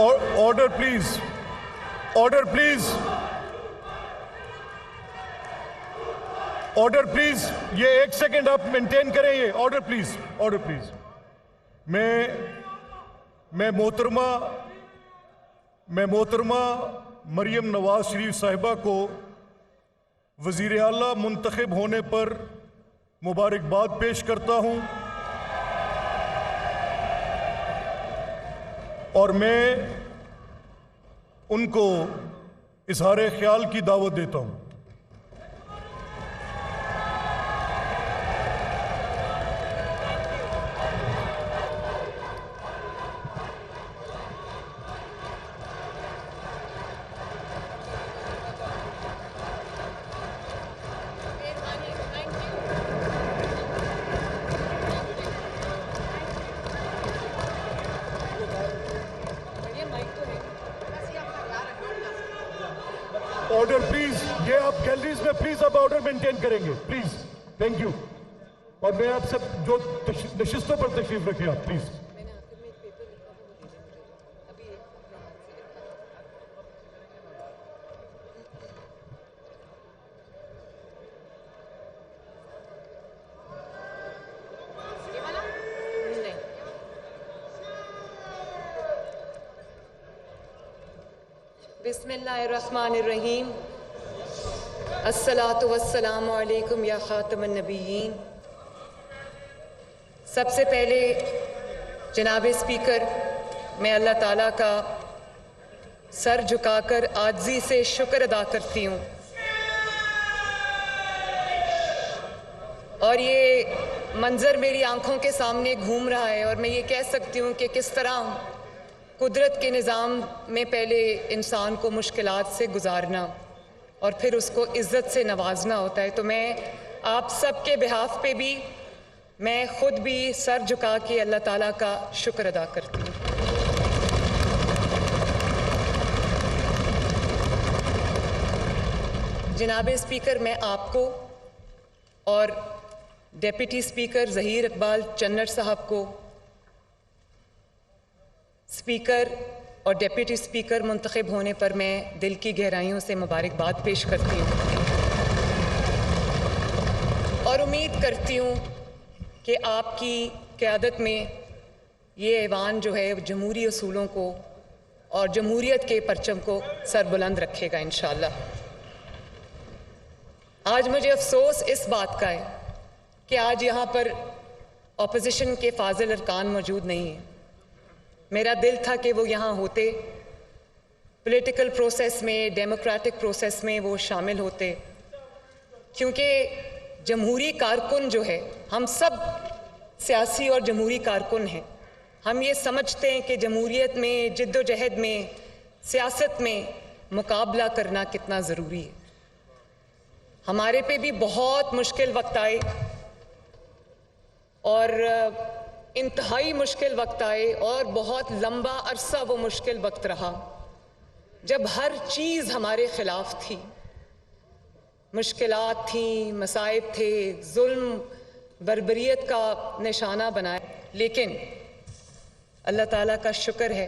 Order please, order please, order please. ये 1 second आप maintain करें। ये ऑर्डर प्लीज, ऑर्डर प्लीज। मैं मोहतरमा मरियम नवाज शरीफ साहिबा को वजीर आला मुंतखब होने पर मुबारकबाद पेश करता हूं और मैं उनको इजहार ख्याल की दावत देता हूं। Order please. ये आप गैलरीज में प्लीज अब ऑर्डर मेंटेन करेंगे प्लीज, थैंक यू। और मैं आप सब जो नशिस्तों पर तशरीफ रखें आप प्लीज। बिस्मिल्लाहिर्रहमानिर्रहीम। अस्सलातु वस्सलामु अलैकुम या खातमुन नबिय्यीन। सबसे पहले जनाब स्पीकर, मैं अल्लाह ताला का सर झुकाकर आजिज़ी से शुक्र अदा करती हूँ। और ये मंज़र मेरी आंखों के सामने घूम रहा है और मैं ये कह सकती हूँ कि किस तरह कुदरत के निज़ाम में पहले इंसान को मुश्किलात से गुजारना और फिर उसको इज़्ज़त से नवाजना होता है। तो मैं आप सब के बिहाफ पे भी, मैं ख़ुद भी सर झुका के अल्लाह ताला का शुक्र अदा करती हूँ। जनाब स्पीकर, मैं आपको और डेप्यूटी स्पीकर ज़हीर इकबाल चन्नर साहब को, स्पीकर और डेप्यूटी स्पीकर मुंतखब होने पर मैं दिल की गहराइयों से मुबारकबाद पेश करती हूँ और उम्मीद करती हूँ कि आपकी क़यादत में ये ऐवान जो है जमहूरी असूलों को और जमहूरियत के परचम को सरबुलंद रखेगा इंशाअल्लाह। आज मुझे अफसोस इस बात का है कि आज यहाँ पर अपोजिशन के फाजिल अरकान मौजूद नहीं हैं। मेरा दिल था कि वो यहाँ होते, पॉलिटिकल प्रोसेस में, डेमोक्रेटिक प्रोसेस में वो शामिल होते, क्योंकि जमहूरी कारकुन जो है, हम सब सियासी और जमहूरी कारकुन हैं। हम ये समझते हैं कि जमहूरियत में, जिद्दोजहद में, सियासत में मुकाबला करना कितना ज़रूरी है। हमारे पे भी बहुत मुश्किल वक्त आए और इंतहाई मुश्किल वक्त आए और बहुत लंबा अरसा वो मुश्किल वक्त रहा जब हर चीज़ हमारे ख़िलाफ़ थी। मुश्किलात थी, मसाइब थे, जुल्म बर्बरियत का निशाना बनाया। लेकिन अल्लाह ताला का शुक्र है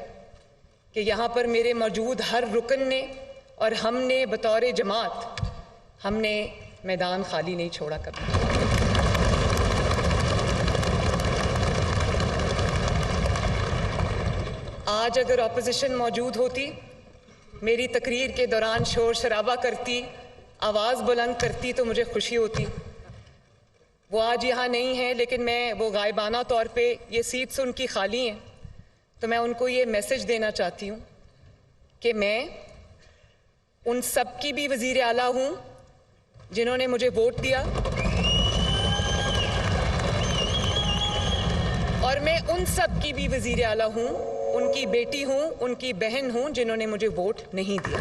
कि यहाँ पर मेरे मौजूद हर रुकन ने और हमने बतौर जमात, हमने मैदान खाली नहीं छोड़ा कभी। आज अगर अपोजिशन मौजूद होती, मेरी तकरीर के दौरान शोर शराबा करती, आवाज़ बुलंद करती, तो मुझे खुशी होती। वो आज यहाँ नहीं है, लेकिन मैं वो गायबाना तौर पे, ये सीट्स उनकी खाली हैं, तो मैं उनको ये मैसेज देना चाहती हूँ कि मैं उन सब की भी वज़ीर आला हूँ जिन्होंने मुझे वोट दिया और मैं उन सब की भी वज़ीर आला हूँ, उनकी बेटी हूँ, उनकी बहन हूँ जिन्होंने मुझे वोट नहीं दिया।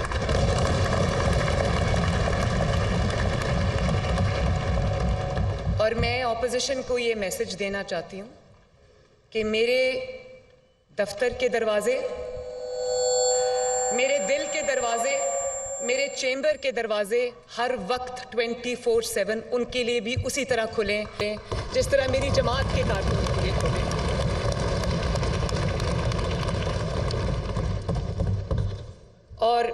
और मैं ऑपोजिशन को ये मैसेज देना चाहती हूँ कि मेरे दफ्तर के दरवाजे, मेरे दिल के दरवाजे, मेरे चैम्बर के दरवाजे हर वक्त 24/7 उनके लिए भी उसी तरह खुले जिस तरह मेरी जमात के कारकुन के लिए खुले। और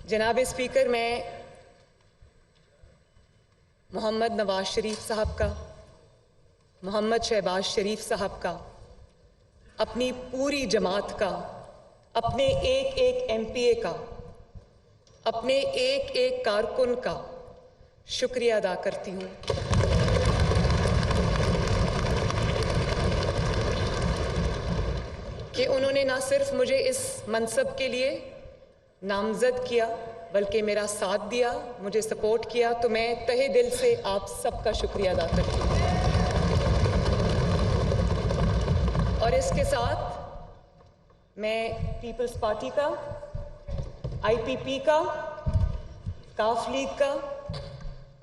जनाब स्पीकर, मैं मोहम्मद नवाज शरीफ साहब का, मोहम्मद शहबाज शरीफ साहब का, अपनी पूरी जमात का, अपने एक एक एमपीए का, अपने एक एक कारकुन का शुक्रिया अदा करती हूँ कि उन्होंने ना सिर्फ मुझे इस मनसब के लिए नामजद किया बल्कि मेरा साथ दिया, मुझे सपोर्ट किया। तो मैं तहे दिल से आप सबका शुक्रिया अदा करती हूँ। और इसके साथ मैं पीपल्स पार्टी का, आईपीपी का, काफ लीग का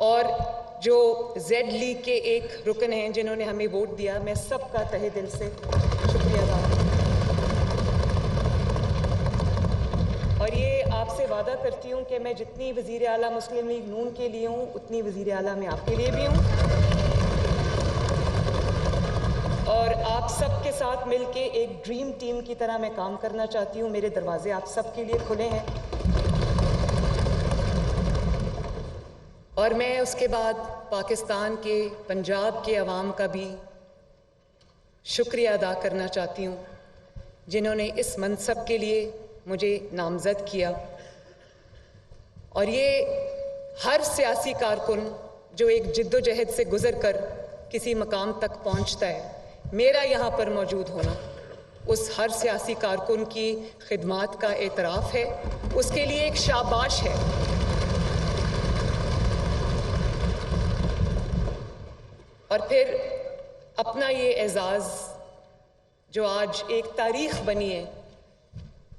और जो जेड लीग के एक रुकन हैं जिन्होंने हमें वोट दिया, मैं सबका तहे दिल से शुक्रिया अदा करती हूँ। और ये आपसे वादा करती हूँ कि मैं जितनी वज़ीर आला मुस्लिम लीग नून के लिए हूँ उतनी वज़ीर आला मैं आपके लिए भी हूँ। और आप सबके साथ मिलके एक ड्रीम टीम की तरह मैं काम करना चाहती हूँ। मेरे दरवाजे आप सबके लिए खुले हैं। और मैं उसके बाद पाकिस्तान के, पंजाब के अवाम का भी शुक्रिया अदा करना चाहती हूँ जिन्होंने इस मनसब के लिए मुझे नामज़द किया। और ये हर सियासी कारकुन जो एक जिद्दोजहद से गुज़र कर किसी मकाम तक पहुँचता है, मेरा यहाँ पर मौजूद होना उस हर सियासी कारकुन की खिदमात का एतराफ़ है, उसके लिए एक शाबाश है। और फिर अपना ये एजाज़ जो आज एक तारीख़ बनी है,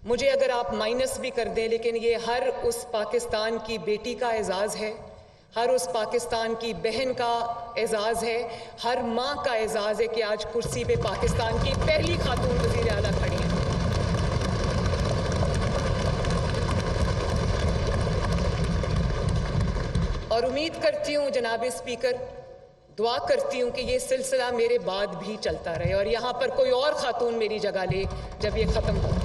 मुझे अगर आप माइनस भी कर दें, लेकिन ये हर उस पाकिस्तान की बेटी का एजाज़ है, हर उस पाकिस्तान की बहन का एजाज़ है, हर माँ का एजाज़ है कि आज कुर्सी पे पाकिस्तान की पहली खातून वज़ीर आला खड़ी है। और उम्मीद करती हूँ जनाब स्पीकर, दुआ करती हूँ कि ये सिलसिला मेरे बाद भी चलता रहे और यहाँ पर कोई और खातून मेरी जगह ले जब ये ख़त्म हो।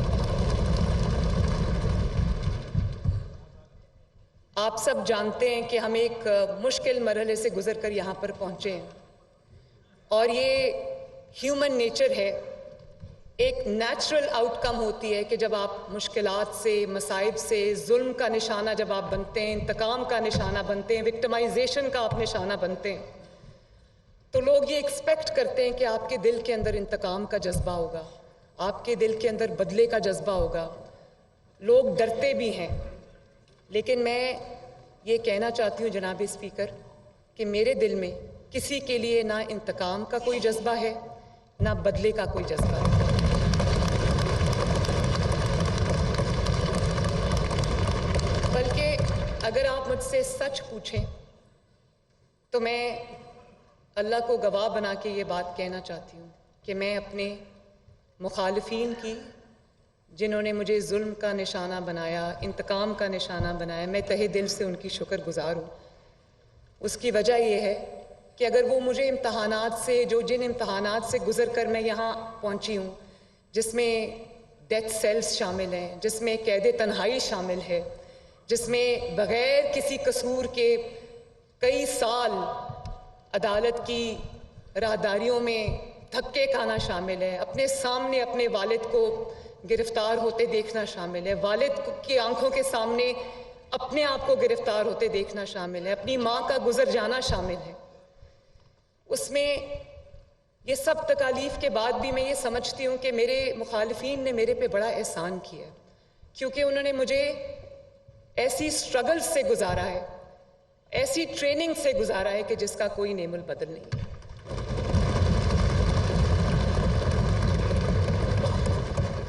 आप सब जानते हैं कि हम एक मुश्किल मरहले से गुजर कर यहाँ पर पहुँचे हैं और ये ह्यूमन नेचर है। एक नेचुरल आउटकम होती है कि जब आप मुश्किलात से, मसाइब से, जुल्म का निशाना जब आप बनते हैं, इंतकाम का निशाना बनते हैं, विक्टिमाइजेशन का आप निशाना बनते हैं, तो लोग ये एक्सपेक्ट करते हैं कि आपके दिल के अंदर इंतकाम का जज्बा होगा, आपके दिल के अंदर बदले का जज्बा होगा। लोग डरते भी हैं। लेकिन मैं ये कहना चाहती हूँ जनाब स्पीकर कि मेरे दिल में किसी के लिए ना इंतकाम का कोई जज्बा है, ना बदले का कोई जज्बा है। बल्कि अगर आप मुझसे सच पूछें तो मैं अल्लाह को गवाह बना के ये बात कहना चाहती हूँ कि मैं अपने मुखालिफिन की, जिन्होंने मुझे जुल्म का निशाना बनाया, इंतकाम का निशाना बनाया, मैं तहे दिल से उनकी शुक्रगुजार हूँ। उसकी वजह यह है कि अगर वो मुझे इम्तहानात से, जिन इम्तहानात से गुज़र कर मैं यहाँ पहुँची हूँ, जिसमें डेथ सेल्स शामिल हैं, जिसमें कैद तन्हाई शामिल है, जिसमें बग़ैर किसी कसूर के कई साल अदालत की राहदारियों में धक्के खाना शामिल है, अपने सामने अपने वालिद को गिरफ्तार होते देखना शामिल है, वालिद की आंखों के सामने अपने आप को गिरफ्तार होते देखना शामिल है, अपनी माँ का गुजर जाना शामिल है। उसमें ये सब तकालीफ के बाद भी मैं ये समझती हूँ कि मेरे मुखालिफिन ने मेरे पे बड़ा एहसान किया, क्योंकि उन्होंने मुझे ऐसी स्ट्रगल से गुजारा है, ऐसी ट्रेनिंग से गुजारा है कि जिसका कोई नेमुल बदल नहीं है।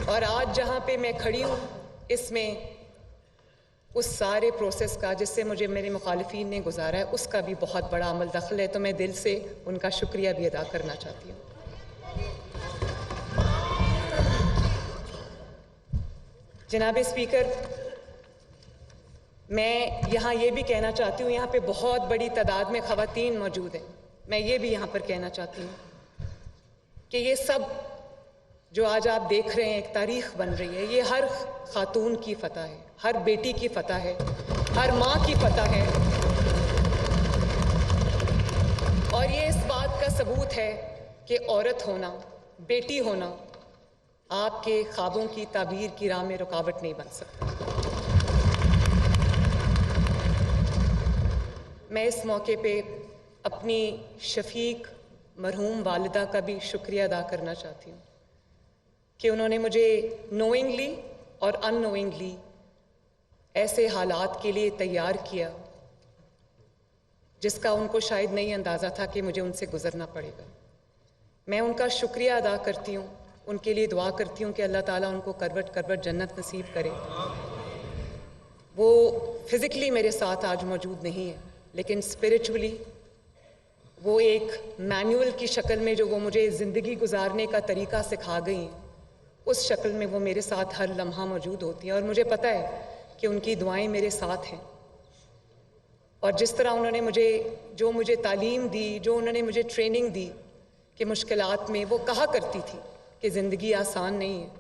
और आज जहाँ पे मैं खड़ी हूँ, इसमें उस सारे प्रोसेस का जिससे मुझे मेरे मुखालिफिन ने गुजारा है, उसका भी बहुत बड़ा अमल दखल है। तो मैं दिल से उनका शुक्रिया भी अदा करना चाहती हूँ। जनाब स्पीकर, मैं यहाँ ये भी कहना चाहती हूँ, यहाँ पे बहुत बड़ी तादाद में ख़वातीन मौजूद हैं। मैं ये भी यहाँ पर कहना चाहती हूँ कि ये सब जो आज आप देख रहे हैं एक तारीख बन रही है, ये हर खातून की फतह है, हर बेटी की फतह है, हर माँ की फतह है। और ये इस बात का सबूत है कि औरत होना, बेटी होना आपके ख्वाबों की ताबीर की राह में रुकावट नहीं बन सकता। मैं इस मौके पे अपनी शफीक मरहूम वालिदा का भी शुक्रिया अदा करना चाहती हूँ कि उन्होंने मुझे नोइंगली और अननोइंगली ऐसे हालात के लिए तैयार किया जिसका उनको शायद नहीं अंदाज़ा था कि मुझे उनसे गुजरना पड़ेगा। मैं उनका शुक्रिया अदा करती हूँ, उनके लिए दुआ करती हूँ कि अल्लाह ताला उनको करवट करवट जन्नत नसीब करे। वो फिज़िकली मेरे साथ आज मौजूद नहीं है, लेकिन स्पिरिचुअली वो एक मैनुअल की शक्ल में जो वो मुझे ज़िंदगी गुजारने का तरीका सिखा गई हैं, उस शक्ल में वो मेरे साथ हर लम्हा मौजूद होती हैं। और मुझे पता है कि उनकी दुआएं मेरे साथ हैं। और जिस तरह उन्होंने मुझे तालीम दी, जो उन्होंने मुझे ट्रेनिंग दी कि मुश्किलात में, वो कहा करती थी कि ज़िंदगी आसान नहीं है,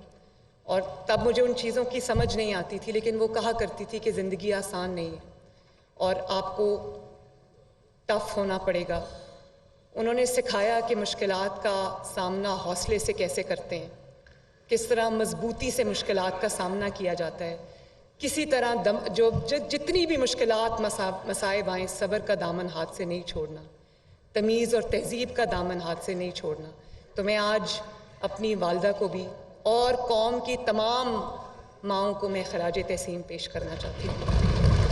और तब मुझे उन चीज़ों की समझ नहीं आती थी, लेकिन वो कहा करती थी कि ज़िंदगी आसान नहीं है और आपको टफ होना पड़ेगा। उन्होंने सिखाया कि मुश्किलात का सामना हौसले से कैसे करते हैं, किस तरह मजबूती से मुश्किलात का सामना किया जाता है, किसी तरह जितनी भी मुश्किलात मसाइब आएँ, सब्र का दामन हाथ से नहीं छोड़ना, तमीज़ और तहज़ीब का दामन हाथ से नहीं छोड़ना। तो मैं आज अपनी वालिदा को भी और कौम की तमाम माँओं को मैं खराज तहसीन पेश करना चाहती हूँ।